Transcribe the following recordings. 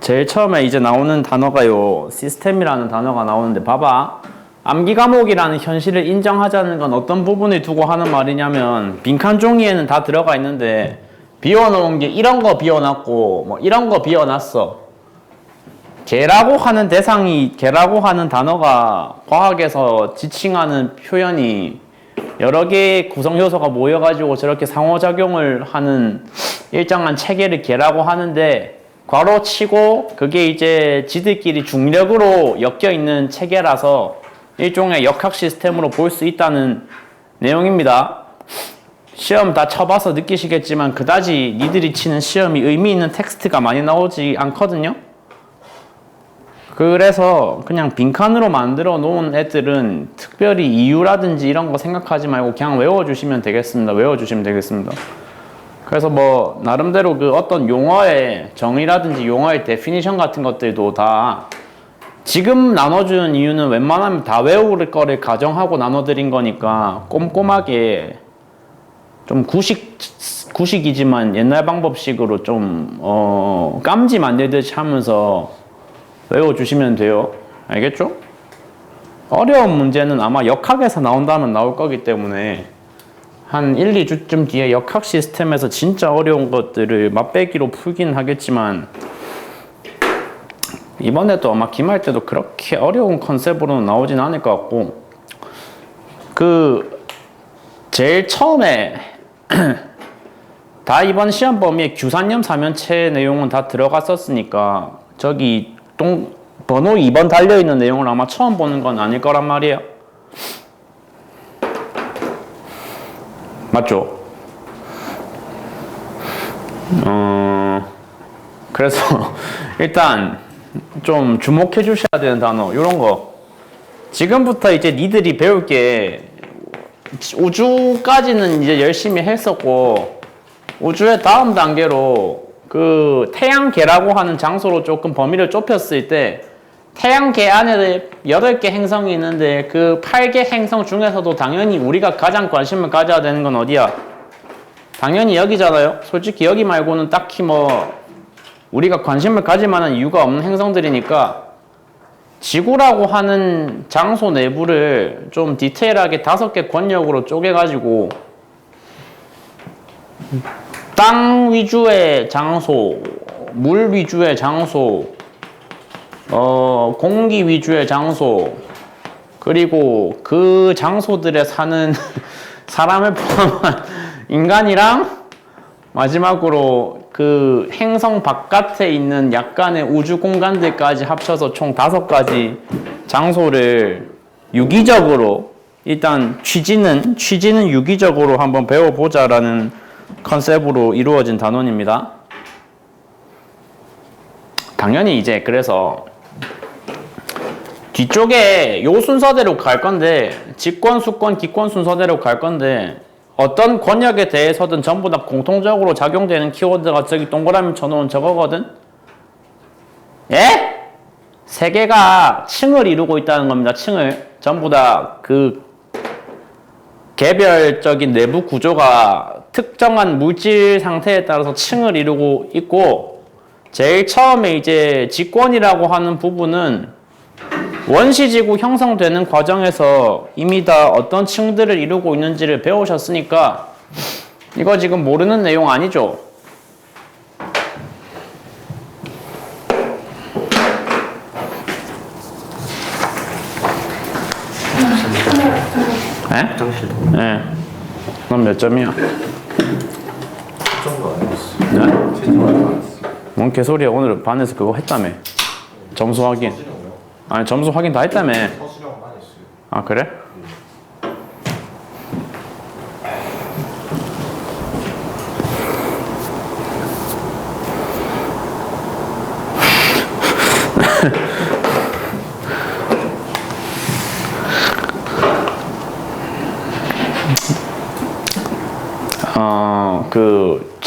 제일 처음에 이제 나오는 단어가요. 시스템이라는 단어가 나오는데 봐봐. 암기 과목이라는 현실을 인정하자는 건 어떤 부분을 두고 하는 말이냐면 빈칸 종이에는 다 들어가 있는데 비워놓은 게 이런 거 비워놨고 뭐 이런 거 비워놨어. 개라고 하는 대상이 개라고 하는 단어가 과학에서 지칭하는 표현이 여러 개의 구성 요소가 모여가지고 저렇게 상호작용을 하는 일정한 체계를 개라고 하는데 괄호 치고 그게 이제 지들끼리 중력으로 엮여 있는 체계라서 일종의 역학 시스템으로 볼 수 있다는 내용입니다. 시험 다 쳐봐서 느끼시겠지만 그다지 니들이 치는 시험이 의미 있는 텍스트가 많이 나오지 않거든요. 그래서 그냥 빈칸으로 만들어 놓은 애들은 특별히 이유라든지 이런 거 생각하지 말고 그냥 외워주시면 되겠습니다. 그래서 뭐 나름대로 그 어떤 용어의 정의라든지 용어의 데피니션 같은 것들도 다 지금 나눠주는 이유는 웬만하면 다 외울 거를 가정하고 나눠드린 거니까 꼼꼼하게 좀 구식이지만 옛날 방법식으로 좀 깜지 만들듯이 하면서 외워주시면 돼요. 알겠죠? 어려운 문제는 아마 역학에서 나온다면 나올 거기 때문에 한 1, 2주쯤 뒤에 역학 시스템에서 진짜 어려운 것들을 맛배기로 풀긴 하겠지만 이번에도 아마 기말 때도 그렇게 어려운 컨셉으로는 나오진 않을 것 같고 제일 처음에 다 이번 시험 범위에 규산염 사면체 내용은 다 들어갔었으니까 저기 번호 2번 달려있는 내용을 아마 처음 보는 건 아닐 거란 말이에요. 맞죠? 그래서 일단 좀 주목해 주셔야 되는 단어 이런 거 지금부터 이제 니들이 배울 게 우주까지는 이제 열심히 했었고 우주의 다음 단계로 그 태양계라고 하는 장소로 조금 범위를 좁혔을 때 태양계 안에 8개 행성이 있는데 그 8개 행성 중에서도 당연히 우리가 가장 관심을 가져야 되는 건 어디야? 당연히 여기잖아요. 솔직히 여기 말고는 딱히 뭐 우리가 관심을 가질 만한 이유가 없는 행성들이니까 지구라고 하는 장소 내부를 좀 디테일하게 5개 권역으로 쪼개가지고 땅 위주의 장소, 물 위주의 장소, 공기 위주의 장소, 그리고 그 장소들에 사는 사람을 포함한 인간이랑 마지막으로 그 행성 바깥에 있는 약간의 우주 공간들까지 합쳐서 총 5가지 장소를 유기적으로 일단 취지는 유기적으로 한번 배워보자라는 컨셉으로 이루어진 단원입니다. 당연히 이제 그래서 뒤쪽에 요 순서대로 갈 건데 직권, 수권, 기권 순서대로 갈 건데 어떤 권역에 대해서든 전부 다 공통적으로 작용되는 키워드가 저기 동그라미 쳐놓은 저거거든? 예? 3개가 층을 이루고 있다는 겁니다. 층을. 전부 다 그 개별적인 내부 구조가 특정한 물질 상태에 따라서 층을 이루고 있고 제일 처음에 이제 직권이라고 하는 부분은 원시지구 형성되는 과정에서 이미 다 어떤 층들을 이루고 있는지를 배우셨으니까 이거 지금 모르는 내용 아니죠? 에? 화장실. 네. 넌 몇 점이야? 정도 아니었어. 네? 최저가 아니었어. 뭔 개소리야. 오늘 반에서 그거 했다며. 점수 확인. 아니 점수 확인 다 했다며. 서술형만 했어요. 아 그래? 그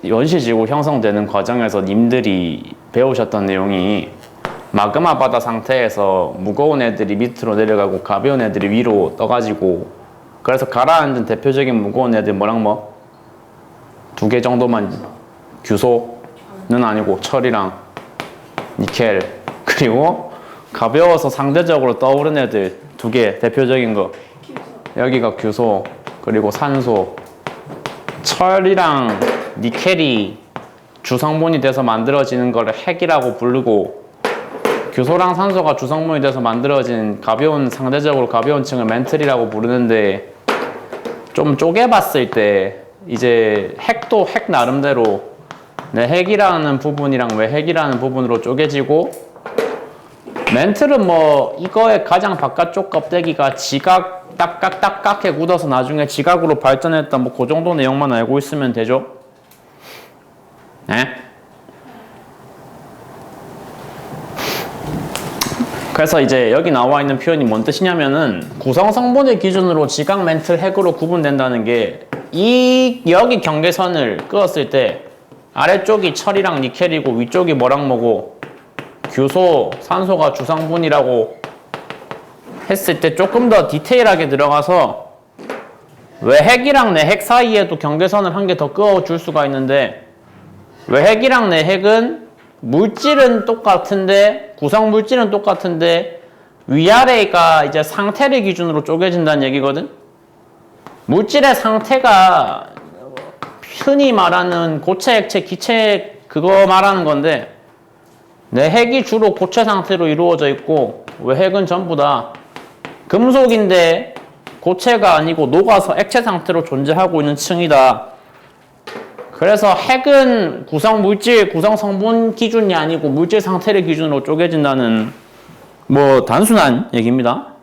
원시지구 형성되는 과정에서 님들이 배우셨던 내용이 마그마 바다 상태에서 무거운 애들이 밑으로 내려가고 가벼운 애들이 위로 떠가지고 그래서 가라앉은 대표적인 무거운 애들 뭐랑 뭐? 2개 정도만 규소는 아니고 철이랑 니켈. 그리고 가벼워서 상대적으로 떠오르는 애들 두 개 대표적인 거. 여기가 규소, 그리고 산소. 철이랑 니켈이 주성분이 돼서 만들어지는 거를 핵이라고 부르고, 규소랑 산소가 주성분이 돼서 만들어진 가벼운, 상대적으로 가벼운 층을 멘틀이라고 부르는데, 좀 쪼개봤을 때 이제 핵도 핵 나름대로 내 핵이라는 부분이랑 외핵이라는 부분으로 쪼개지고, 멘틀은 뭐 이거의 가장 바깥쪽 껍데기가 지각 딱딱딱딱해 굳어서 나중에 지각으로 발전했다, 뭐 그 정도 내용만 알고 있으면 되죠. 네? 그래서 이제 여기 나와 있는 표현이 뭔 뜻이냐면은, 구성 성분을 기준으로 지각, 멘틀, 핵으로 구분된다는 게, 여기 경계선을 그었을 때 아래쪽이 철이랑 니켈이고 위쪽이 뭐랑 뭐고 규소, 산소가 주성분이라고 했을 때 조금 더 디테일하게 들어가서 외핵이랑 내핵 사이에도 경계선을 한 개 더 그어줄 수가 있는데, 외핵이랑 내핵은 물질은 똑같은데, 구성 물질은 똑같은데 위아래가 이제 상태를 기준으로 쪼개진다는 얘기거든. 물질의 상태가 흔히 말하는 고체, 액체, 기체 그거 말하는 건데, 내핵이 주로 고체 상태로 이루어져 있고 외핵은 전부 다 금속인데 고체가 아니고 녹아서 액체 상태로 존재하고 있는 층이다. 그래서 핵은 구성 물질, 구성 성분 기준이 아니고 물질 상태를 기준으로 쪼개진다는 뭐 단순한 얘기입니다.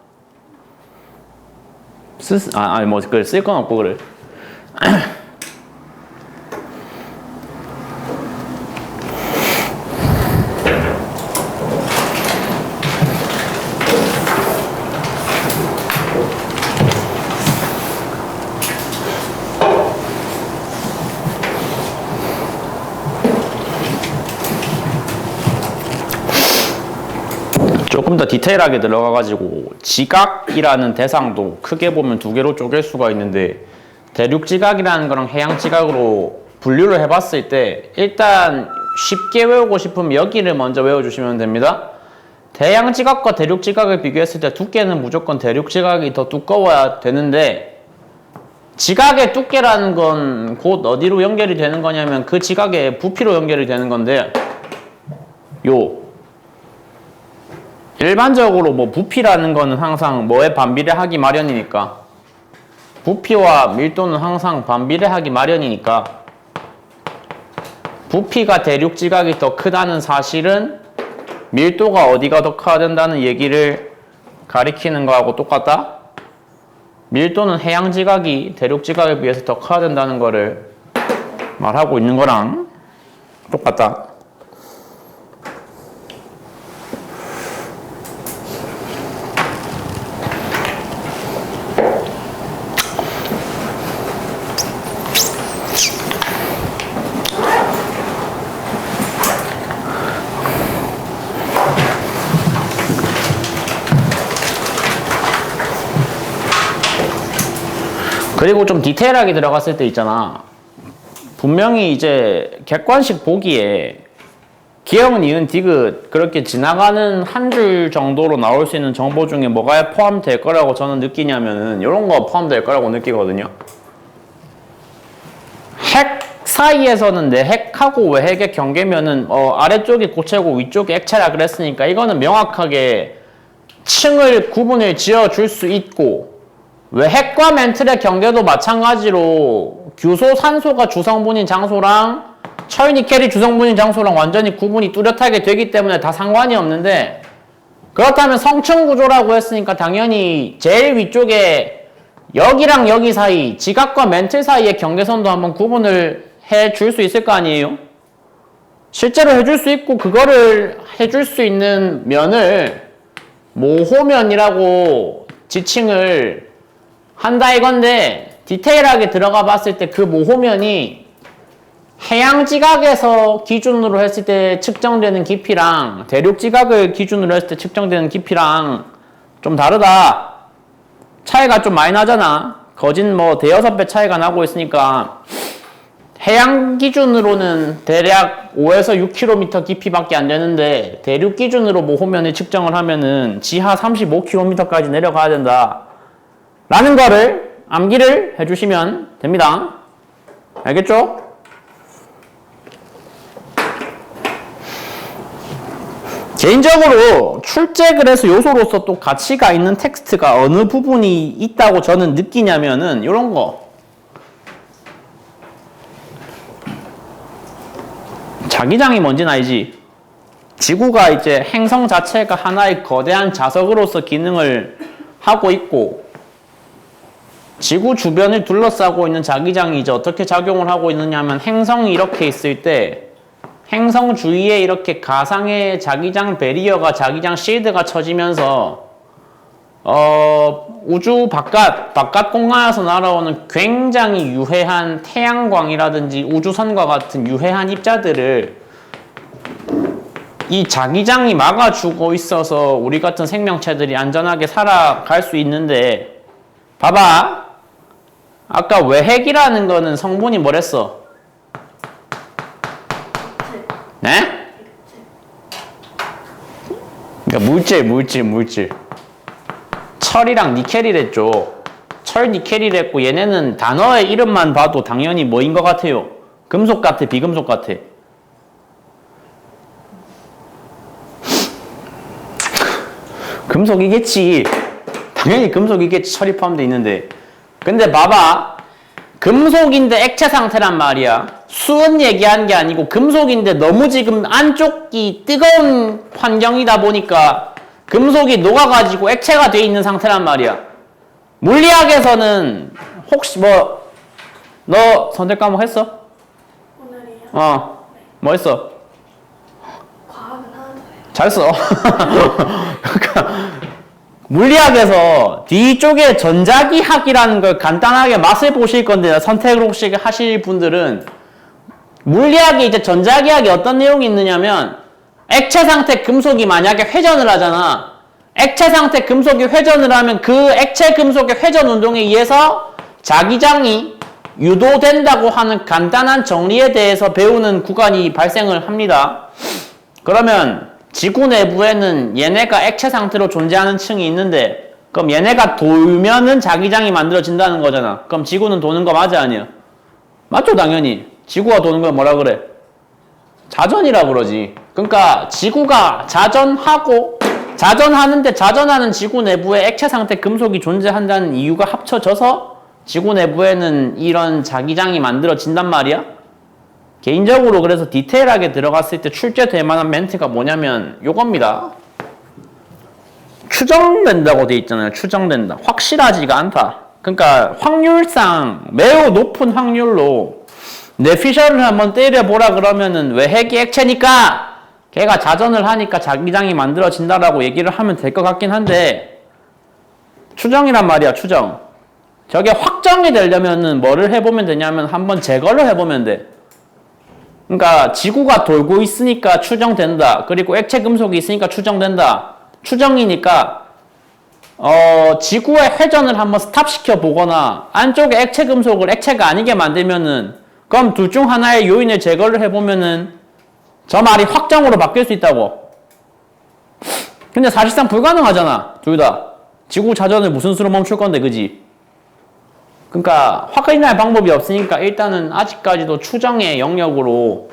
뭐 쓸 건 없고 그래. 조금 더 디테일하게 들어가가지고 지각이라는 대상도 크게 보면 두 개로 쪼갤 수가 있는데, 대륙지각이라는 거랑 해양지각으로 분류를 해봤을 때 일단 쉽게 외우고 싶으면 여기를 먼저 외워주시면 됩니다. 대양지각과 대륙지각을 비교했을 때 두께는 무조건 대륙지각이 더 두꺼워야 되는데, 지각의 두께라는 건 곧 어디로 연결이 되는 거냐면 그 지각의 부피로 연결이 되는 건데, 일반적으로 뭐 부피라는 거는 항상 뭐에 반비례하기 마련이니까, 부피와 밀도는 항상 반비례하기 마련이니까, 부피가 대륙지각이 더 크다는 사실은 밀도가 어디가 더 커야 된다는 얘기를 가리키는 거하고 똑같다. 밀도는 해양지각이 대륙지각에 비해서 더 커야 된다는 거를 말하고 있는 거랑 똑같다. 그리고 좀 디테일하게 들어갔을 때 있잖아. 분명히 이제 객관식 보기에 기억, 니은, 디귿 그렇게 지나가는 한 줄 정도로 나올 수 있는 정보 중에 뭐가 포함될 거라고 저는 느끼냐면은 이런 거 포함될 거라고 느끼거든요. 핵 사이에서는 내핵하고 외핵의 경계면은 아래쪽이 고체고 위쪽이 액체라 그랬으니까 이거는 명확하게 층을 구분을 지어 줄 수 있고, 외핵과 멘틀의 경계도 마찬가지로 규소, 산소가 주성분인 장소랑 철, 니켈이 주성분인 장소랑 완전히 구분이 뚜렷하게 되기 때문에 다 상관이 없는데, 그렇다면 성층 구조라고 했으니까 당연히 제일 위쪽에 여기랑 여기 사이, 지각과 멘틀 사이의 경계선도 한번 구분을 해줄 수 있을 거 아니에요? 실제로 해줄 수 있고, 그거를 해줄 수 있는 면을 모호면이라고 지칭을 한다 이건데, 디테일하게 들어가 봤을 때 그 모호면이 해양지각에서 기준으로 했을 때 측정되는 깊이랑 대륙지각을 기준으로 했을 때 측정되는 깊이랑 좀 다르다. 차이가 좀 많이 나잖아. 거진 뭐 대여섯 배 차이가 나고 있으니까 해양 기준으로는 대략 5에서 6km 깊이밖에 안 되는데 대륙 기준으로 모호면에 측정을 하면은 지하 35km까지 내려가야 된다 라는 거를 암기를 해주시면 됩니다. 알겠죠? 개인적으로 출제글에서 요소로서 또 가치가 있는 텍스트가 어느 부분이 있다고 저는 느끼냐면은 이런 거. 자기장이 뭔지는 알지? 지구가 이제 행성 자체가 하나의 거대한 자석으로서 기능을 하고 있고 지구 주변을 둘러싸고 있는 자기장이 이제 어떻게 작용을 하고 있느냐 하면 행성이 이렇게 있을 때 행성 주위에 이렇게 가상의 자기장 베리어가 자기장 실드가 쳐지면서 우주 바깥 공간에서 날아오는 굉장히 유해한 태양광이라든지 우주선과 같은 유해한 입자들을 이 자기장이 막아주고 있어서 우리 같은 생명체들이 안전하게 살아갈 수 있는데 봐봐. 아까 외핵이라는 거는 성분이 뭐랬어? 네? 그러니까 물질. 철이랑 니켈이랬죠. 철, 니켈이랬고 얘네는 단어의 이름만 봐도 당연히 뭐인 것 같아요? 금속 같아, 비금속 같아? 금속이겠지. 당연히 금속이겠지. 철이 포함되어 있는데. 근데 봐봐. 금속인데 액체 상태란 말이야. 수은 얘기한 게 아니고 금속인데 너무 지금 안쪽이 뜨거운 환경이다 보니까 금속이 녹아가지고 액체가 돼 있는 상태란 말이야. 물리학에서는 혹시 너 선택 과목 했어? 오늘이요? 뭐 했어? 과학은 하나도 해요. 잘했어. 그러니까 물리학에서 뒤쪽에 전자기학이라는 걸 간단하게 맛을 보실 건데 선택을 혹시 하실 분들은 물리학이 이제 전자기학이 어떤 내용이 있느냐면 액체 상태 금속이 만약에 회전을 하잖아. 액체 상태 금속이 회전을 하면 그 액체 금속의 회전 운동에 의해서 자기장이 유도된다고 하는 간단한 정리에 대해서 배우는 구간이 발생을 합니다. 그러면 지구 내부에는 얘네가 액체 상태로 존재하는 층이 있는데 그럼 얘네가 돌면은 자기장이 만들어진다는 거잖아. 그럼 지구는 도는 거 맞아 아니야? 맞죠 당연히. 지구가 도는 걸 뭐라 그래? 자전이라 그러지. 그러니까 지구가 자전하는데 자전하는 지구 내부에 액체 상태 금속이 존재한다는 이유가 합쳐져서 지구 내부에는 이런 자기장이 만들어진단 말이야. 개인적으로 그래서 디테일하게 들어갔을 때 출제될 만한 멘트가 뭐냐면 요겁니다. 추정된다고 돼 있잖아요. 추정된다. 확실하지가 않다. 그러니까 확률상 매우 높은 확률로 내 피셜을 한번 때려보라 그러면은 외핵이 액체니까 걔가 자전을 하니까 자기장이 만들어진다라고 얘기를 하면 될 것 같긴 한데 추정이란 말이야. 추정. 저게 확정이 되려면은 뭐를 해보면 되냐면 한번 제거를 해보면 돼. 그러니까 지구가 돌고 있으니까 추정된다. 그리고 액체 금속이 있으니까 추정된다. 추정이니까 지구의 회전을 한번 스탑시켜 보거나 안쪽에 액체 금속을 액체가 아니게 만들면은 그럼 둘 중 하나의 요인을 제거를 해보면은 저 말이 확정으로 바뀔 수 있다고. 근데 사실상 불가능하잖아. 둘 다. 지구 자전을 무슨 수로 멈출 건데 그지? 그러니까 확인할 방법이 없으니까 일단은 아직까지도 추정의 영역으로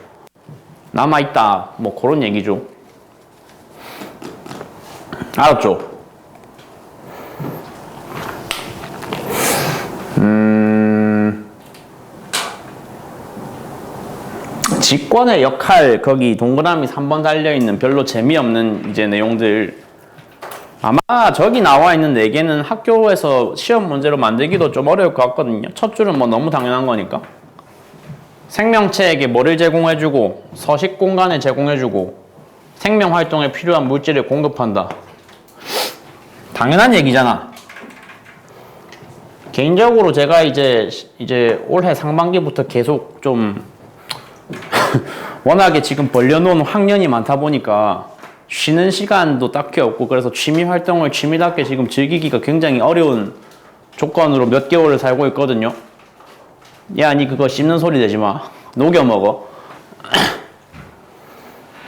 남아있다. 뭐 그런 얘기죠. 알았죠? 직권의 역할 거기 동그라미 3번 달려있는 별로 재미없는 이제 내용들 아마 저기 나와 있는 4개는 학교에서 시험 문제로 만들기도 좀 어려울 것 같거든요. 첫 줄은 뭐 너무 당연한 거니까. 생명체에게 뭐를 제공해주고 서식 공간을 제공해주고 생명 활동에 필요한 물질을 공급한다. 당연한 얘기잖아. 개인적으로 제가 이제 올해 상반기부터 계속 좀 워낙에 지금 벌려놓은 학년이 많다 보니까 쉬는 시간도 딱히 없고 그래서 취미 활동을 취미답게 지금 즐기기가 굉장히 어려운 조건으로 몇 개월을 살고 있거든요. 야, 니 그거 씹는 소리 내지 마. 녹여 먹어.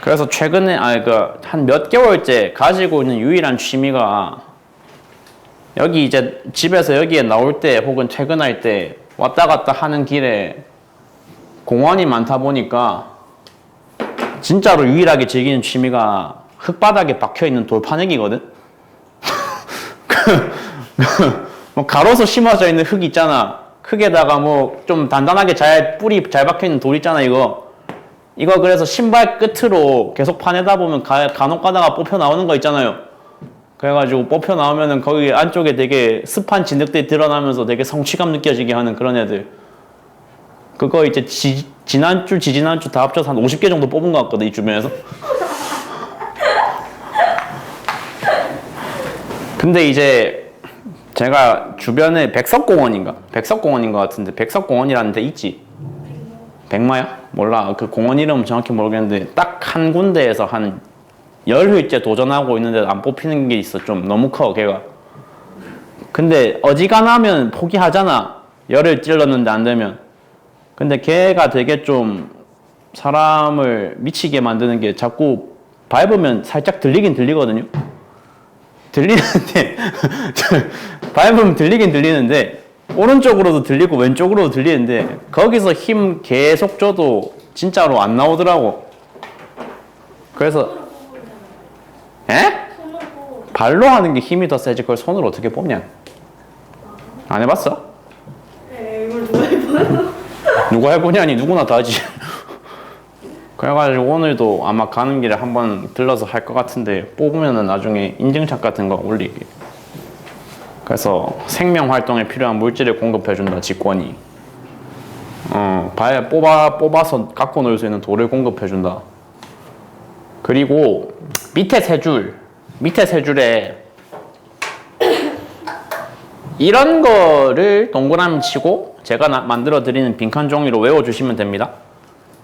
그래서 최근에 한 몇 개월째 가지고 있는 유일한 취미가 여기 이제 집에서 여기에 나올 때 혹은 퇴근할 때 왔다 갔다 하는 길에 공원이 많다 보니까 진짜로 유일하게 즐기는 취미가 흙바닥에 박혀있는 돌파내기거든? 뭐 가로수 심어져 있는 흙 있잖아. 흙에다가 뭐 좀 단단하게 뿌리 잘 박혀있는 돌 있잖아, 이거 그래서 신발 끝으로 계속 파내다 보면 간혹 가다가 뽑혀 나오는 거 있잖아요. 그래가지고 뽑혀 나오면은 거기 안쪽에 되게 습한 진흙들이 드러나면서 되게 성취감 느껴지게 하는 그런 애들. 그거 이제 지난주, 지지난주 다 합쳐서 한 50개 정도 뽑은 것 같거든, 이 주변에서. 근데 이제 제가 주변에 백석공원인 것 같은데, 백석공원이라는 데 있지? 백마야? 몰라. 그 공원 이름 정확히 모르겠는데 딱 한 군데에서 한 열흘째 도전하고 있는데 안 뽑히는 게 있어. 좀 너무 커, 걔가. 근데 어지간하면 포기하잖아. 열을 찔렀는데 안 되면. 근데 걔가 되게 좀 사람을 미치게 만드는 게 자꾸 밟으면 살짝 들리긴 들리거든요. 들리는데 밟으면 들리긴 들리는데 오른쪽으로도 들리고 왼쪽으로도 들리는데 거기서 힘 계속 줘도 진짜로 안 나오더라고. 그래서 발로 하는 게 힘이 더 세지 그걸 손으로 어떻게 뽑냐? 안 해봤어? 이걸 누가 해봐요? 누가 해보냐니 누구나 다 하지. 그래가지고 오늘도 아마 가는 길에 한번 들러서 할 것 같은데 뽑으면은 나중에 인증샷 같은 거 올리게. 그래서 생명 활동에 필요한 물질을 공급해준다, 직권이. 뽑아서 갖고 놀 수 있는 돌을 공급해준다. 그리고 밑에 세 줄에 이런 거를 동그라미 치고 제가 만들어 드리는 빈칸 종이로 외워주시면 됩니다.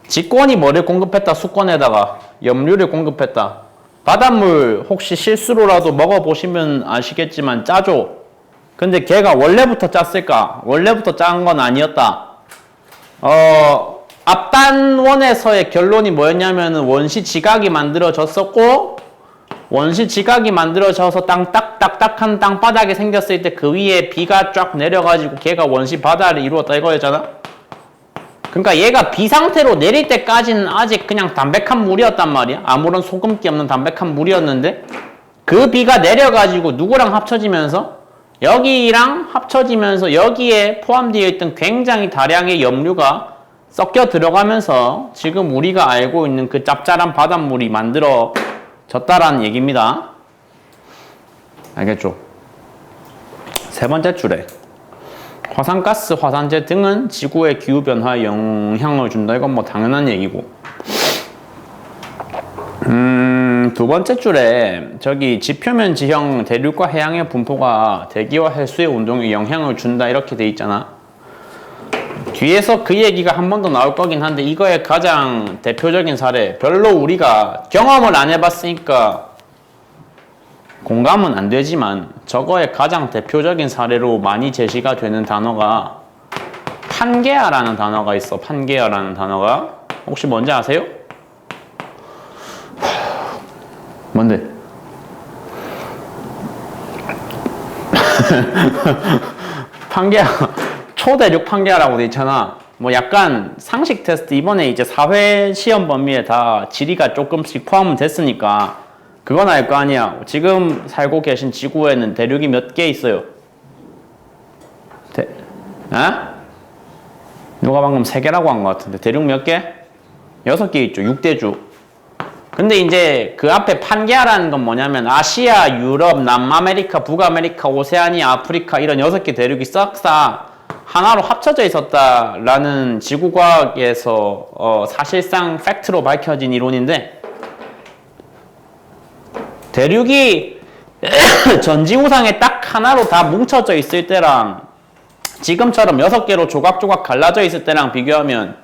직권이 뭐를 공급했다, 수권에다가 염료를 공급했다. 바닷물 혹시 실수로라도 먹어보시면 아시겠지만 짜죠? 근데 걔가 원래부터 짰을까? 원래부터 짠 건 아니었다. 앞단원에서의 결론이 뭐였냐면은 원시 지각이 만들어졌었고, 원시 지각이 만들어져서 딱딱한 땅바닥이 생겼을 때 그 위에 비가 쫙 내려가지고 걔가 원시 바다를 이루었다 이거였잖아? 그러니까 얘가 비 상태로 내릴 때까지는 아직 그냥 담백한 물이었단 말이야. 아무런 소금기 없는 담백한 물이었는데 그 비가 내려가지고 누구랑 합쳐지면서 여기랑 합쳐지면서 여기에 포함되어 있던 굉장히 다량의 염류가 섞여 들어가면서 지금 우리가 알고 있는 그 짭짤한 바닷물이 만들어졌다라는 얘기입니다. 알겠죠? 세 번째 줄에 화산가스, 화산재 등은 지구의 기후변화에 영향을 준다. 이건 뭐 당연한 얘기고. 두 번째 줄에 저기 지표면 지형 대륙과 해양의 분포가 대기와 해수의 운동에 영향을 준다 이렇게 돼 있잖아. 뒤에서 그 얘기가 한 번 더 나올 거긴 한데 이거의 가장 대표적인 사례, 별로 우리가 경험을 안 해봤으니까 공감은 안 되지만 저거의 가장 대표적인 사례로 많이 제시가 되는 단어가 판게아라는 단어가 있어. 판게아라는 단어가 혹시 뭔지 아세요? 뭔데? 판게아, 초대륙 판게아라고 돼 있잖아. 뭐 약간 상식 테스트 이번에 이제 사회 시험 범위에 다 지리가 조금씩 포함은 됐으니까 그건 알 거 아니야. 지금 살고 계신 지구에는 대륙이 몇 개 있어요? 누가 방금 3개라고 한 것 같은데 대륙 몇 개? 6개 있죠. 6대주. 근데 이제 그 앞에 판게아라는 건 뭐냐면 아시아, 유럽, 남아메리카, 북아메리카, 오세아니아, 아프리카 이런 6개 대륙이 싹 다 하나로 합쳐져 있었다라는 지구과학에서 사실상 팩트로 밝혀진 이론인데 대륙이 전 지구상에 딱 하나로 다 뭉쳐져 있을 때랑 지금처럼 6개로 조각조각 갈라져 있을 때랑 비교하면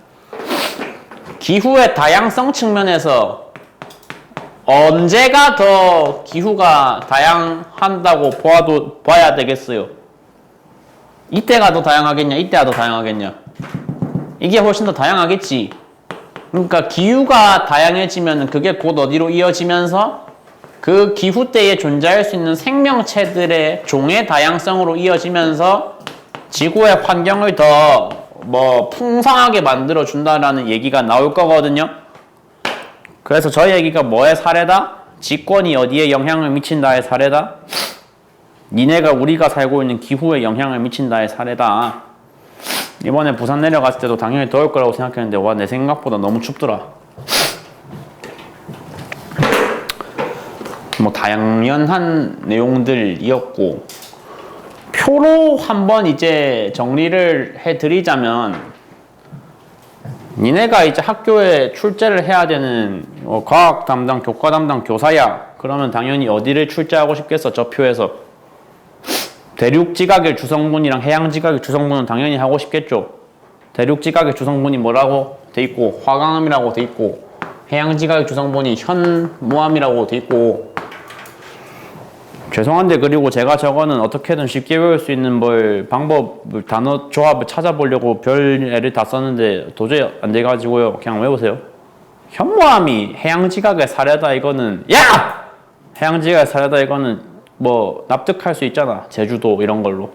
기후의 다양성 측면에서 언제가 더 기후가 다양한다고 봐야 되겠어요? 이때가 더 다양하겠냐? 이때가 더 다양하겠냐? 이게 훨씬 더 다양하겠지. 그러니까 기후가 다양해지면 그게 곧 어디로 이어지면서 그 기후 때에 존재할 수 있는 생명체들의 종의 다양성으로 이어지면서 지구의 환경을 더 뭐 풍성하게 만들어 준다라는 얘기가 나올 거거든요. 그래서 저희 얘기가 뭐의 사례다? 직권이 어디에 영향을 미친다의 사례다? 니네가 우리가 살고 있는 기후에 영향을 미친다의 사례다. 이번에 부산 내려갔을 때도 당연히 더울 거라고 생각했는데 와, 내 생각보다 너무 춥더라. 뭐 당연한 내용들이었고, 표로 한번 이제 정리를 해드리자면, 니네가 이제 학교에 출제를 해야 되는 과학 담당, 교과 담당 교사야. 그러면 당연히 어디를 출제하고 싶겠어, 저 표에서. 대륙지각의 주성분이랑 해양지각의 주성분은 당연히 하고 싶겠죠. 대륙지각의 주성분이 뭐라고 돼 있고, 화강암이라고 돼 있고, 해양지각의 주성분이 현무암이라고 돼 있고. 죄송한데, 그리고 제가 저거는 어떻게든 쉽게 배울 수 있는 방법을, 단어 조합을 찾아보려고 별 애를 다 썼는데 도저히 안 돼가지고요. 그냥 외우세요. 현무암이 해양지각의 사례다 이거는, 야! 해양지각의 사례다 이거는 뭐 납득할 수 있잖아. 제주도 이런 걸로.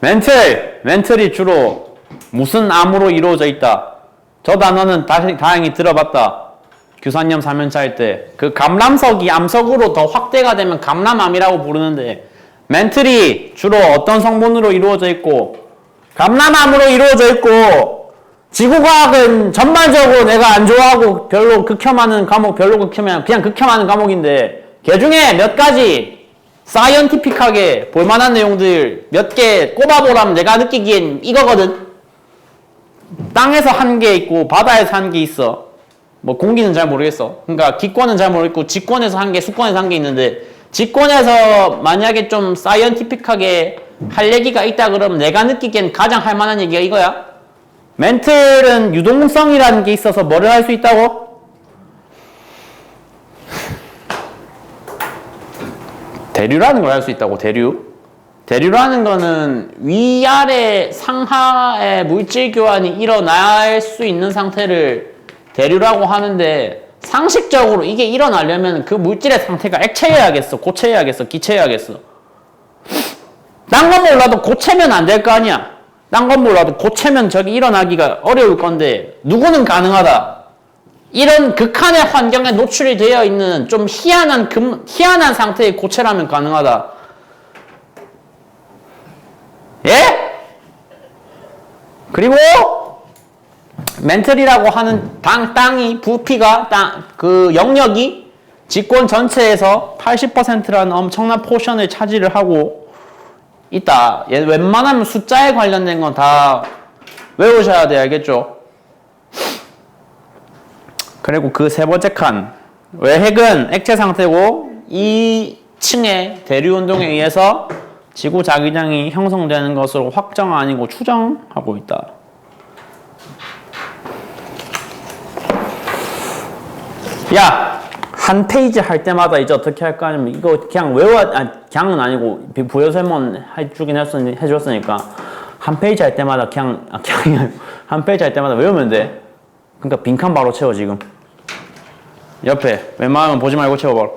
멘틀이 주로 무슨 암으로 이루어져 있다. 저 단어는 다행히 들어봤다. 규산염 3년차 할 때. 그 감람석이 암석으로 더 확대가 되면 감람암이라고 부르는데, 멘틀이 주로 어떤 성분으로 이루어져 있고, 감람암으로 이루어져 있고, 지구과학은 전반적으로 내가 안 좋아하고 별로 극혐하는 과목, 그냥 극혐하는 과목인데, 걔 중에 몇 가지 사이언티픽하게 볼만한 내용들 몇 개 꼽아보라면 내가 느끼기엔 이거거든. 땅에서 한 개 있고 바다에서 한 개 있어. 뭐 공기는 잘 모르겠어. 그러니까 기권은 잘 모르겠고 직권에서 한 개, 수권에서 한 개 있는데, 직권에서 만약에 좀 사이언티픽하게 할 얘기가 있다 그러면 내가 느끼기엔 가장 할 만한 얘기가 이거야. 멘틀은 유동성이라는 게 있어서 뭐를 할 수 있다고? 대류라는 걸 할 수 있다고. 대류라는 거는 위아래 상하의 물질 교환이 일어날 수 있는 상태를 대류라고 하는데, 상식적으로 이게 일어나려면 그 물질의 상태가 액체여야겠어, 고체여야겠어, 기체여야겠어. 딴 건 몰라도 고체면 안 될 거 아니야. 딴 건 몰라도 고체면 저기 일어나기가 어려울 건데, 누구는 가능하다. 이런 극한의 환경에 노출이 되어 있는 좀 희한한 상태의 고체라면 가능하다. 예? 그리고 멘틀이라고 하는 땅이, 부피가, 그 영역이 직권 전체에서 80%라는 엄청난 포션을 차지를 하고 있다. 웬만하면 숫자에 관련된 건 다 외우셔야 돼, 알겠죠? 그리고 그 세 번째 칸, 외핵은 액체 상태고 2층의 대류 운동에 의해서 지구 자기장이 형성되는 것으로 확정 아니고 추정하고 있다. 야, 한 페이지 할 때마다 이제 어떻게 할까 하면 이거 그냥 그냥은 아니고 부여 설문 해주었으니까 한 페이지 할 때마다 한 페이지 할 때마다 외우면 돼. 그러니까 빈칸 바로 채워. 지금 옆에 웬만하면 보지 말고 채워봐.